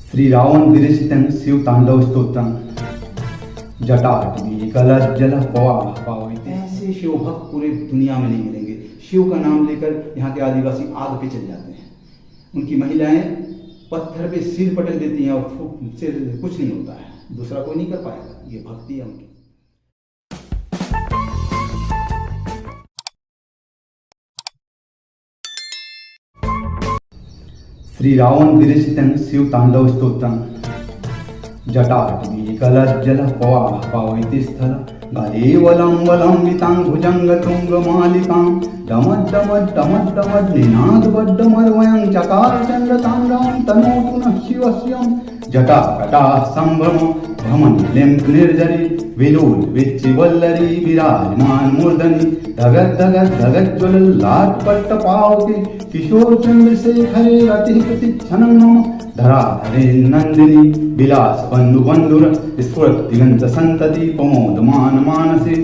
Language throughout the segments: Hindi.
श्री रावण विरचितं शिव तांडव स्तोत्रम जटाटवी कलज्जल पवाह पावते। ऐसे शिव भक्त पूरे दुनिया में नहीं मिलेंगे। शिव का नाम लेकर यहाँ के आदिवासी आग पे चल जाते हैं। उनकी महिलाएं पत्थर पे सिर पटक देती हैं और सिर कुछ नहीं होता है, दूसरा कोई नहीं कर पाएगा। ये भक्ति है उनकी। श्री रावण विरचितं शिव तांडव स्तोत्रम जटाटवी कलज्जल पवाह पावते स्थल गलेवलंबलंबितां भुजंग तुंग मालिकां डमड्डमड्डमड्डमड् निनादबड्डमर्वयं चकार चंद्र तांडवं तनोतु नः शिवस्यं जटाकटा संभ्रम भ्रमनिलिं निर्जरी विलोल विच्चिवल्लरी विराजमान मूर्धनि धगत धगत धगत ज्वल लाटपट्ट पावके किशोर चंद्रशेखरे रति प्रतिक्षणं मम धराधरे नंदिनी विलास बंधु बंधुर स्फुरत दिगंत संतति प्रमोदमान मानसे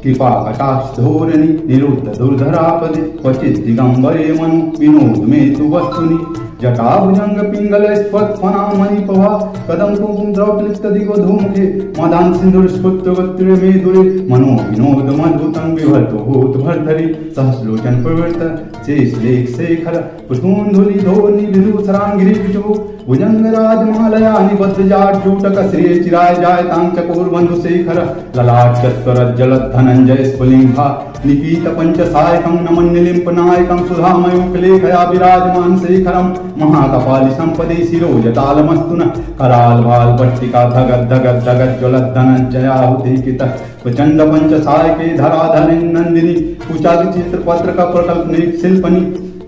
कृपा कटाक्ष धोरणी निरुद्ध दुर्धरापदे क्वचित दिगंबरे मनु विनोद में तु वस्तुनि जटाभुजंग पिंगल स्फुट फना मणिप्रभा कदम कुंकुम द्रवक्लिप्त दिगो धूमुखे मदान सिंधुर स्फुट वक्त्र में दुरे मनो विनोद मद्भुतं विभर्तो भूत भर्धरि सहस्लोचन प्रवृत्त शेष लेख शेखर पुष्पूंधुलि धोनि विदूसरांगिरि पिचु भुजंग राजमालया निबद्ध जाट जूटक श्री चिराय जायतां चकोर बंधु शेखर ललाट चत्वर जलद धनंजय स्फुलिंगा निपीत पंच सायकं नमन्निलिंप नायकं सुधामयोक्लेखया विराजमान शेखरं महाकपालि संपदे शिरोजटालमस्तु न कराल भाल पट्टिका धगत धगत धगत ज्वलत धनंजयाहुति कित प्रचंड पंच सायके धराधरि नंदिनी कुचाल चित्र पत्र का प्रकल्प शिल्पनि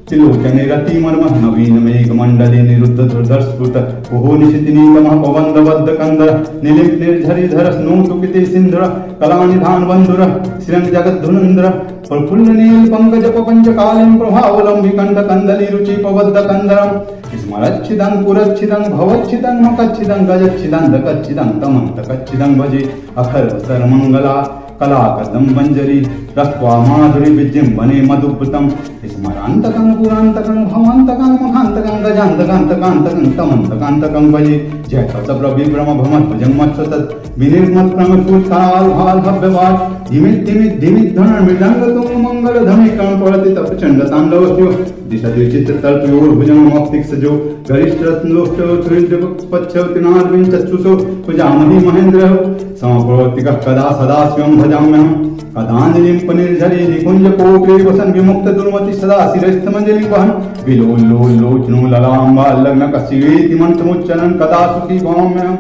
त्रिलोचने रति मर्म नवीन मेघ मंडले निरुद्ध दुर्धर्स्फुट कुहो निशित नीलमः पवंद बद्ध कंदर निलिप निर्झरि धर स्नोतुकिते सिंधुर कलानिधान बंधुर श्रृंग जगत धुनंद्र प्रफुल्ल नील पंकज पपंच कालिं प्रभावलंबि कंठ कंदली रुचि पवद्द कंदरम स्मरच्छिदं पुरच्छिदं भवच्छिदं मकच्छिदं गजच्छिदं दकच्छिदं तमन्तकच्छिदं भजे अखर सर्वमंगला कला कदम बंजरी रक्वा माधुरी विजृंभणे मधुप्तम स्मरांतकं पुरांतकं भवांतकं मखांतकं गजांतकांतकांतकं तमंतकांतकं भजे जय तत्प्रविभ्रम भ्रमत् भुजंगमत्सत विनिर्मत प्रमफुट कराल भाल भव्यवाट धीमित धीमित धीमित धन मृदंग तुंग मंगल धमे कर्ण प्रवर्तित प्रचंड तांडवस्यो दिशा विचित्र तल्पयोर भुजंग मौक्तिक सजो गरिष्ठ रत्नलोष्ट सुहृद पच्छवतिनार्विं चक्षुषो पुजामहि महेंद्र समप्रवर्तिकः कदा सदा शिवं भजाम्यहं कदाञ्जलिं पनिर्झरि निकुंज कोटे वसन विमुक्त दुर्मति सदा शिरस्थमंजलि वहन विलोल लोल लोचनो ललाम्बा लग्न कशिवेति मंत्रमुच्चरण कदा सुखी भवाम्यहं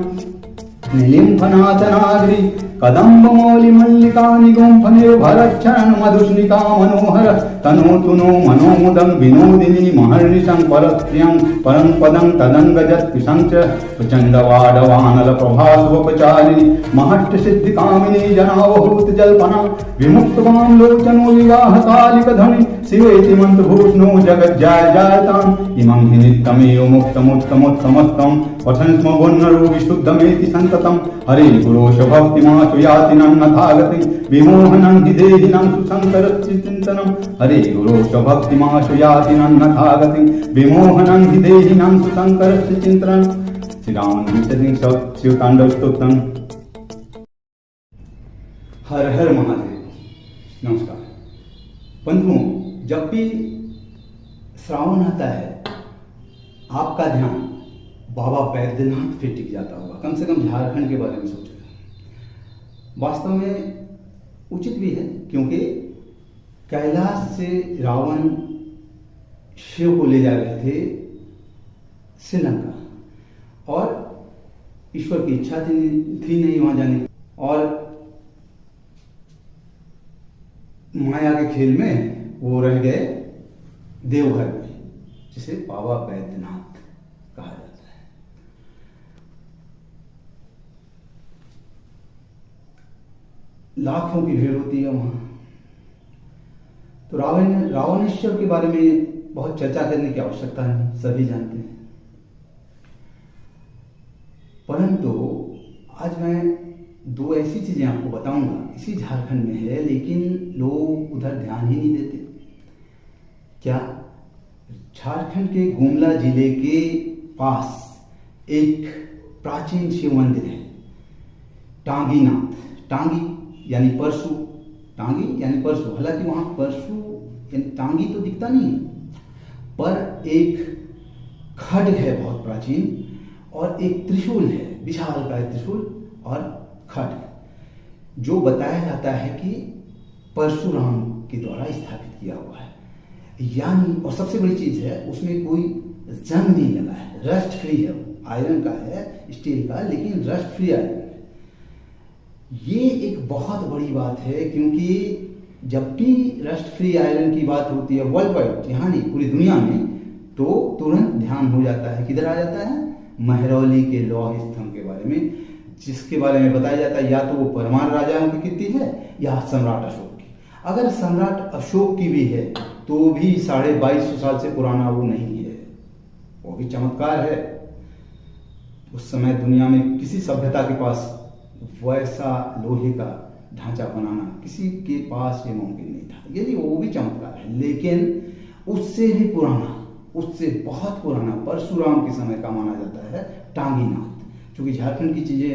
निलिम्फनाथनागरी कदम्ब मौलि मल्लिका निगुम्फने भरच्छरण मधुस्निका मनोहर तनोतु नो मनोमुदं विनोदिनी महर्निशं परस्त्रियं परं पदं तदंगजत् पिशंच प्रचंडवाडवानल प्रभासुपचारिणी महट्ट सिद्धि कामिनी जनावहूत जल्पना विमुक्तवां लोचनो विवाह कालिक ध्वनि शिवेति मंत्रभूषणो जगत् जाय जायताम् इमं हि नित्यमेव मुक्तमुत्तमोत्तमोत्तमोत्तमं पठन् स्म गुणरो विशुद्धमेति संततं हरे गुरोश भक्तिमाशु याति नथागति विमोहनं हि देहिनं सुशंकरचिन्तनं हरे गुरोश भक्तिमाशु याति नथागति विमोहनं हि देहिनं सुशंकरचिन्तनं। श्री राम शिव तांडव स्तोत्रम। हर हर महादेव। नमस्कार बंधुओं, जब भी श्रावण आता है आपका ध्यान बाबा बैद्यनाथ पे टिक जाता होगा। कम से कम झारखंड के बारे में सोचो। वास्तव में उचित भी है, क्योंकि कैलाश से रावण शिव को ले जा रहे थे श्रीलंका और ईश्वर की इच्छा थी नहीं वहां जाने की, और माया के खेल में वो रह गए देवघर में, जिसे बाबा बैद्यनाथ कहा जाता है। लाखों की भीड़ होती है वहां। तो रावणेश्वर के बारे में बहुत चर्चा करने की आवश्यकता नहीं, सभी जानते हैं। परंतु आज मैं दो ऐसी चीजें आपको बताऊंगा, इसी झारखंड में है, लेकिन लोग उधर ध्यान ही नहीं देते। क्या? झारखंड के गुमला जिले के पास एक प्राचीन शिव मंदिर है टांगीनाथ। टांगी यानी परशु, टांगी यानी परशु। हालांकि वहां परशु यानी टांगी तो दिखता नहीं है, पर एक खड्ग है बहुत प्राचीन, और एक त्रिशूल है, विशाल का त्रिशूल और खड्ग, जो बताया जाता है कि परशुराम के द्वारा स्थापित किया हुआ है। यानी और सबसे बड़ी चीज है, उसमें कोई जंग नहीं लगा है, रस्ट फ्री है, आयरन का है, स्टील का, लेकिन रस्ट फ्री आयरन है। ये एक बहुत बड़ी बात है, क्योंकि जब भी रस्ट फ्री आयरन की बात होती है वर्ल्ड वाइड, यहाँ नहीं पूरी दुनिया में, तो तुरंत ध्यान हो जाता है, किधर आ जाता है, महरौली के लौह स्तंभ के बारे में, जिसके बारे में बताया जाता है या तो वो परमार राजाओं की कीर्ति है या सम्राट अशोक की। अगर सम्राट अशोक की भी है तो भी 2250 साल से पुराना वो नहीं है, वो भी चमत्कार है। उस समय दुनिया में किसी सभ्यता के पास वैसा लोहे का ढांचा बनाना किसी के पास ये मुमकिन नहीं था, यदि वो भी चमत्कार है। लेकिन उससे भी पुराना, उससे बहुत पुराना परशुराम के समय का माना जाता है टांगीनाथ। क्योंकि झारखंड की चीजें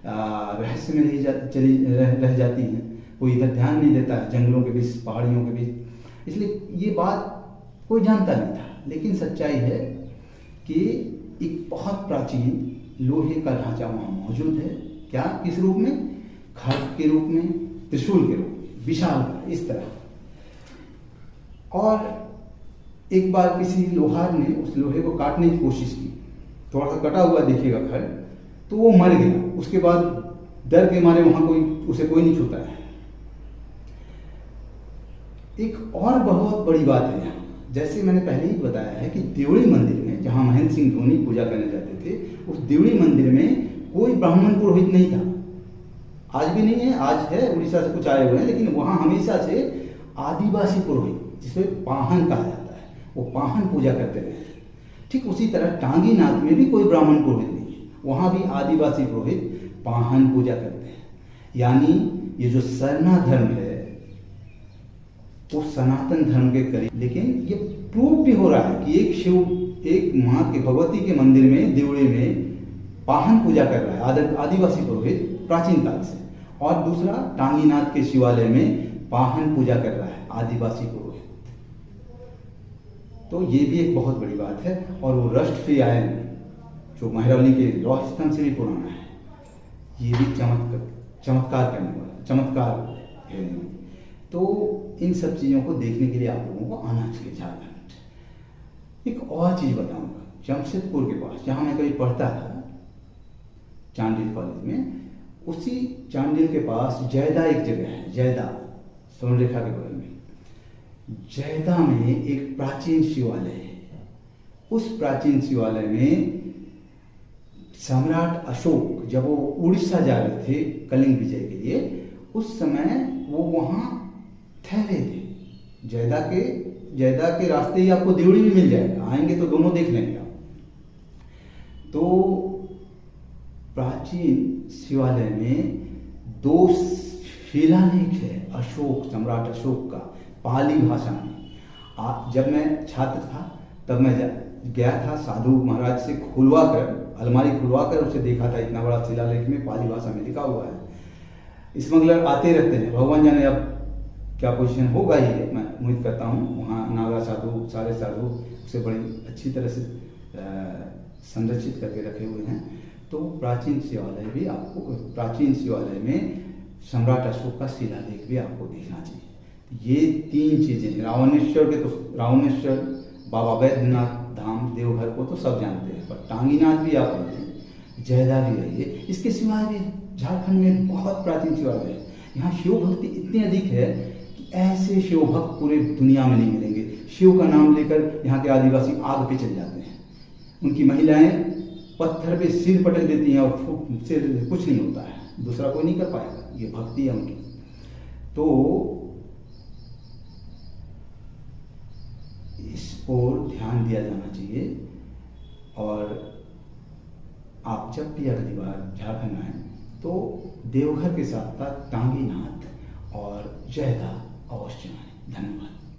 रहस्य में रह जाती हैं, कोई इधर ध्यान नहीं देता है, जंगलों के बीच, पहाड़ियों के बीच, इसलिए ये बात कोई जानता नहीं था। लेकिन सच्चाई है कि एक बहुत प्राचीन लोहे का ढांचा वहां मौजूद है। क्या, किस रूप में, खड्ग के रूप में, त्रिशूल के रूप में, विशाल इस तरह। और एक बार किसी लोहार ने उस लोहे को काटने की कोशिश की, थोड़ा सा कटा हुआ देखिएगा खड्ग, तो वो मर गया। उसके बाद डर के मारे वहां उसे कोई नहीं छूता है। एक और बहुत बड़ी बात है यहाँ, जैसे मैंने पहले ही बताया है कि देवड़ी मंदिर में, जहां महेंद्र सिंह धोनी पूजा करने जाते थे, उस देवड़ी मंदिर में कोई ब्राह्मण पुरोहित नहीं था। आज भी नहीं है, आज है, उड़ीसा से कुछ आए हुए हैं, लेकिन वहां हमेशा से आदिवासी पुरोहित, जिसे पाहन कहा जाता है, वो पाहन पूजा करते रहे। ठीक उसी तरह टांगीनाथ में भी कोई ब्राह्मण पुरोहित नहीं है, वहां भी आदिवासी पुरोहित पाहन पूजा करते हैं। यानी ये जो सरना धर्म है वो सनातन धर्म के करीब, लेकिन ये प्रूव भी हो रहा है कि एक माँ के भगवती के मंदिर में, देवड़ी में पाहन पूजा कर रहा है आदिवासी पुरोहित प्राचीन काल से, और दूसरा टांगीनाथ के शिवालय में पाहन पूजा कर रहा है आदिवासी पुरोहित। तो ये भी एक बहुत बड़ी बात है। और वो रस्ट फ्री आयरन जो महरौली के लौह स्तंभ से भी पुराना है, ये भी चमत्कार करने वाला चमत्कार है। तो इन सब चीजों को देखने के लिए आप लोगों को आना चाहिए झारखंड। एक और चीज बताऊंगा, जमशेदपुर के पास, जहां मैं कभी पढ़ता था चांडिल कॉलेज में, उसी चांडिल के पास जयदा एक जगह है, जयदा स्वर्णरेखा के बगल में। जयदा में एक प्राचीन शिवालय है। उस प्राचीन शिवालय में सम्राट अशोक जब वो उड़ीसा जा रहे थे कलिंग विजय के लिए, उस समय वो वहां ठहरे थे। जयदा के रास्ते ही आपको देवड़ी भी मिल जाएगा, आएंगे तो दोनों देख लेंगे आप। तो प्राचीन शिवालय में 2 शिलालेख है अशोक, सम्राट अशोक का, पाली भाषा में। जब मैं छात्र था तब मैं गया था साधु महाराज से अलमारी खुलवाकर उसे देखा था। इतना बड़ा शिलालेख में पाली भाषा में लिखा हुआ है। स्मगलर आते रहते हैं, भगवान जाने अब क्या पोजीशन होगा ही है, मैं उम्मीद करता हूँ। वहाँ नागा साधु, सारे साधु उसे बड़ी अच्छी तरह से संरक्षित करके रखे हुए हैं। तो प्राचीन शिवालय भी आपको, प्राचीन शिवालय में सम्राट अशोक का शिलालेख भी आपको देखना चाहिए। ये 3 चीजें, रावणेश्वर, बाबा बैद्यनाथ धाम देवघर को तो सब जानते हैं, पर टांगीनाथ भी आप आइए, जयदा भी आइए। इसके सिवाय भी झारखंड में बहुत प्राचीन शिवालय है। यहाँ शिव भक्ति इतनी अधिक है कि ऐसे शिव भक्त पूरे दुनिया में नहीं मिलेंगे। शिव का नाम लेकर यहाँ के आदिवासी आग पे चल जाते हैं। उनकी महिलाएं पत्थर पे सिर पटक देती हैं और सिर कुछ नहीं होता है, दूसरा कोई नहीं कर पाएगा। ये भक्ति है उनकी। तो इस ओर ध्यान दिया जाना चाहिए। और आप जब भी अगली बार झारखंड आए तो देवघर के साथ साथ टांगीनाथ और जयदा अवश्य आए। धन्यवाद।